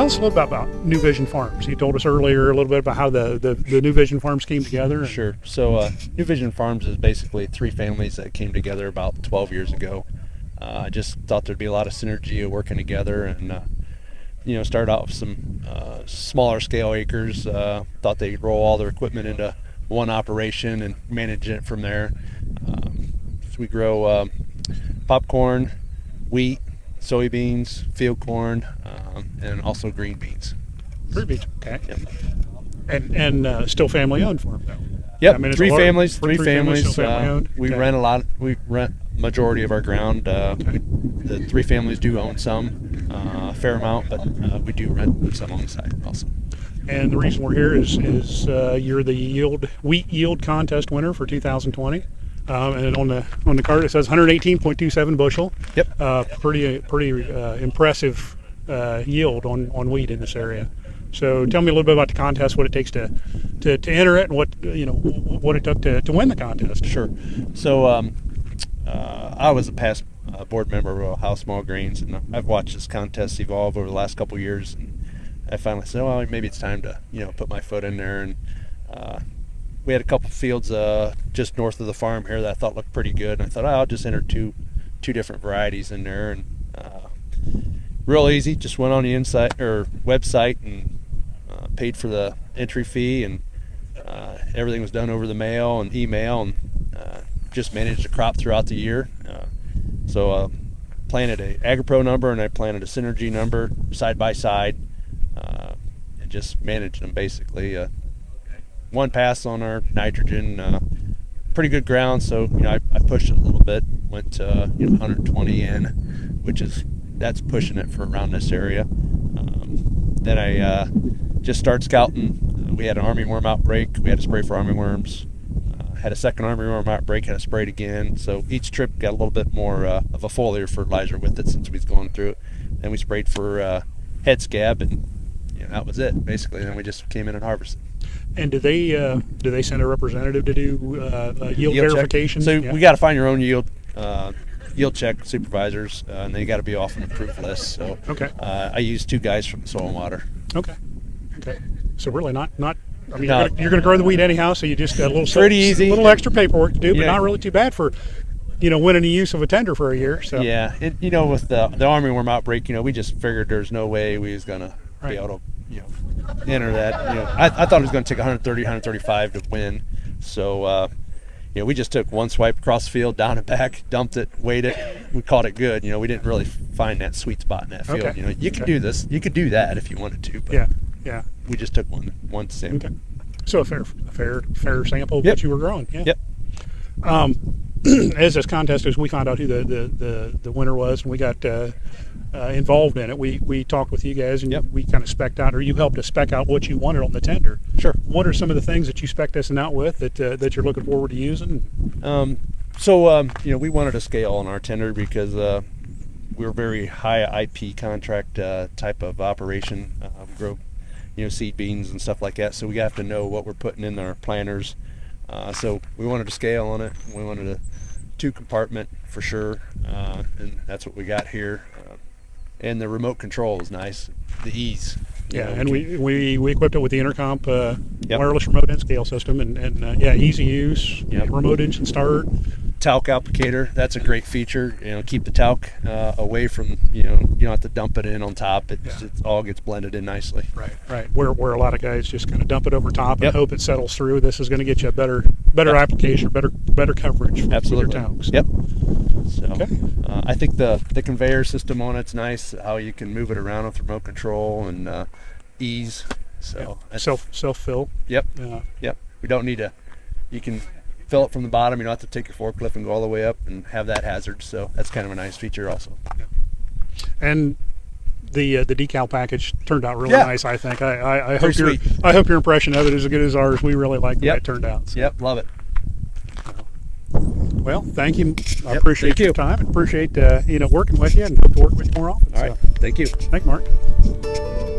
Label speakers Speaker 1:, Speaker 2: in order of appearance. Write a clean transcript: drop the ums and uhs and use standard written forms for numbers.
Speaker 1: tell us a little bit about New Vision Farms. You told us earlier a little bit about how the New Vision Farms came together.
Speaker 2: Sure. So New Vision Farms is basically 3 families that came together about 12 years ago. I just thought there'd be a lot of synergy of working together, and started out with some smaller scale acres. Thought they'd roll all their equipment into one operation and manage it from there. So we grow popcorn, wheat, soybeans, field corn, and also green beans.
Speaker 1: Green beans, okay.
Speaker 2: Yep.
Speaker 1: And still family owned farm though.
Speaker 2: Yep,
Speaker 1: I mean,
Speaker 2: three families.
Speaker 1: still family owned.
Speaker 2: We
Speaker 1: Okay.
Speaker 2: rent a lot. We rent majority of our ground. The 3 families do own some, a fair amount, but we do rent some on the side also.
Speaker 1: And the reason we're here is you're the wheat yield contest winner for 2020. And on the card it says 118.27 bushel.
Speaker 2: Yep.
Speaker 1: Pretty impressive yield on wheat in this area. So tell me a little bit about the contest, what it takes to enter it, and what it took to win the contest.
Speaker 2: Sure. So I was a past board member of House Small Grains, and I've watched this contest evolve over the last couple of years. And I finally said, well, maybe it's time to put my foot in there. And we had a couple fields just north of the farm here that I thought looked pretty good. And I thought, I'll just enter two different varieties in there. And real easy, just went on the website and paid for the entry fee, and everything was done over the mail and email, and just managed the crop throughout the year. So planted a AgriPro number, and I planted a Synergy number side by side, and just managed them basically. One pass on our nitrogen, pretty good ground, so I pushed it a little bit, went to 120 in, which that's pushing it for around this area. Then I just started scouting. We had an armyworm outbreak. We had to spray for armyworms. Had a second armyworm outbreak, had to spray it again. So each trip got a little bit more of a foliar fertilizer with it since we was going through it. Then we sprayed for head scab, and that was it basically. And then we just came in and harvested.
Speaker 1: And do they send a representative to do yield verification?
Speaker 2: So we got to find your own yield check supervisors, and they got to be off an approved list. So
Speaker 1: okay.
Speaker 2: I use 2 guys from Soil and Water.
Speaker 1: Okay. So really not. I mean, you're going to grow the wheat anyhow, so you just got a little
Speaker 2: pretty easy,
Speaker 1: a little extra paperwork to do, but
Speaker 2: yeah.
Speaker 1: Not really too bad for winning the use of a tender for a year. So
Speaker 2: yeah, with the armyworm outbreak, we just figured there's no way we was gonna be able to enter that. I thought it was going to take 130, 135 to win. So we just took one swipe across the field, down and back, dumped it, weighed it. We called it good. We didn't really find that sweet spot in that field.
Speaker 1: Okay.
Speaker 2: You could do this, you could do that if you wanted to. But
Speaker 1: yeah.
Speaker 2: We just took one sample.
Speaker 1: Okay. So a fair sample of
Speaker 2: Yep.
Speaker 1: what you were growing. Yeah.
Speaker 2: Yep.
Speaker 1: As this contest is, we found out who the winner was, and we got involved in it. We talked with you guys, and
Speaker 2: Yep.
Speaker 1: we kind of spec'd out, or you helped us spec out what you wanted on the tender.
Speaker 2: Sure.
Speaker 1: What are some of the things that you spec'd us out with that you're looking forward to using?
Speaker 2: We wanted to scale on our tender because we're a very high IP contract type of operation. We grow seed beans and stuff like that, so we have to know what we're putting in our planters. So we wanted to scale on it. We wanted a 2-compartment for sure, and that's what we got here. And the remote control is nice, the ease.
Speaker 1: And we equipped it with the Intercomp
Speaker 2: Yep.
Speaker 1: wireless remote end scale system, and easy use,
Speaker 2: Yep.
Speaker 1: remote engine start.
Speaker 2: Talc applicator, that's a great feature. Keep the talc away from, you don't have to dump it in on top. It all gets blended in nicely.
Speaker 1: Right. Where a lot of guys just kind of dump it over top and
Speaker 2: Yep.
Speaker 1: hope it settles through. This is going to get you a better application, better coverage with your talcs.
Speaker 2: Yep. So
Speaker 1: Okay.
Speaker 2: I think the conveyor system on it's nice. How you can move it around with remote control and ease. So
Speaker 1: self fill.
Speaker 2: Yep. Yep. We don't need you can fill it from the bottom. You don't have to take your forklift and go all the way up and have that hazard. So that's kind of a nice feature also.
Speaker 1: And the decal package turned out really
Speaker 2: Yeah.
Speaker 1: nice. I think. I
Speaker 2: Pretty
Speaker 1: hope
Speaker 2: sweet.
Speaker 1: I hope your impression of it is as good as ours. We really like the way it turned out. So.
Speaker 2: Yep. Love it.
Speaker 1: Well, thank you. I
Speaker 2: Yep.
Speaker 1: appreciate
Speaker 2: Thank
Speaker 1: your
Speaker 2: you.
Speaker 1: time and appreciate working with you, and hope to work with you more often.
Speaker 2: All right. Thank you.
Speaker 1: Thank you, Mark.